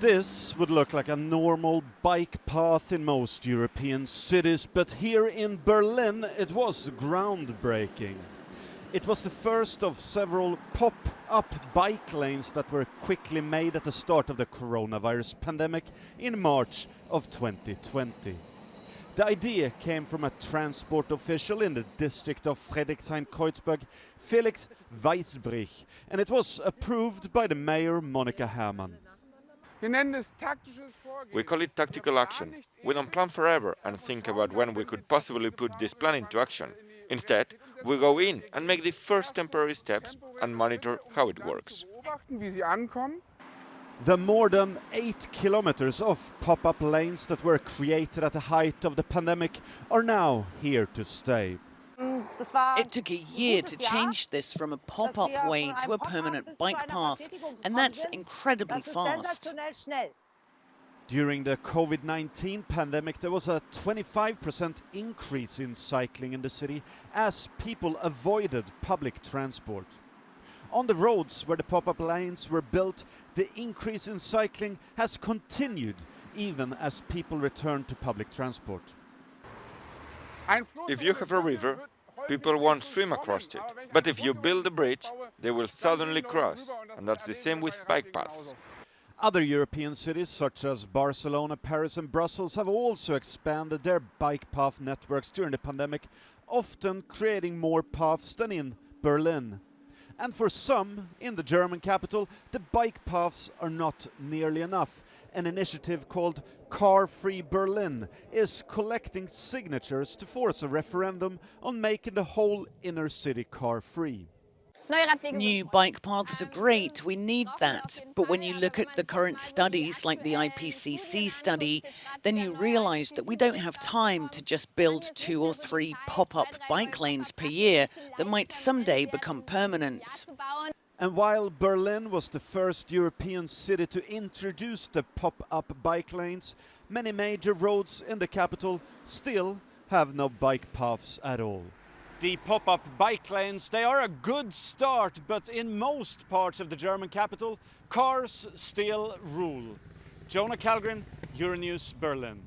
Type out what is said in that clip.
This would look like a normal bike path in most European cities, but here in Berlin it was groundbreaking. It was the first of several pop-up bike lanes that were quickly made at the start of the coronavirus pandemic in March of 2020. The idea came from a transport official in the district of Friedrichshain-Kreuzberg, Felix Weisbrich, and it was approved by the mayor Monica Herrmann. We call it tactical action. We don't plan forever and think about when we could possibly put this plan into action. Instead, we go in and make the first temporary steps and monitor how it works. The more than 8 kilometers of pop-up lanes that were created at the height of the pandemic are now here to stay. It took a year to change this from a pop-up way to a permanent bike path, and that's incredibly fast. During the COVID-19 pandemic, there was a 25% increase in cycling in the city as people avoided public transport. On the roads where the pop-up lanes were built, the increase in cycling has continued even as people return to public transport. If you have a river, people won't swim across it. But if you build a bridge, they will suddenly cross. And that's the same with bike paths. Other European cities such as Barcelona, Paris and Brussels have also expanded their bike path networks during the pandemic, often creating more paths than in Berlin. And for some in the German capital, the bike paths are not nearly enough. An initiative called Car-Free Berlin is collecting signatures to force a referendum on making the whole inner city car-free. New bike paths are great, we need that. But when you look at the current studies, like the IPCC study, then you realise that we don't have time to just build 2 or 3 pop-up bike lanes per year that might someday become permanent. And while Berlin was the first European city to introduce the pop-up bike lanes, many major roads in the capital still have no bike paths at all. The pop-up bike lanes, they are a good start, but in most parts of the German capital, cars still rule. Jonah Kalgren, Euronews, Berlin.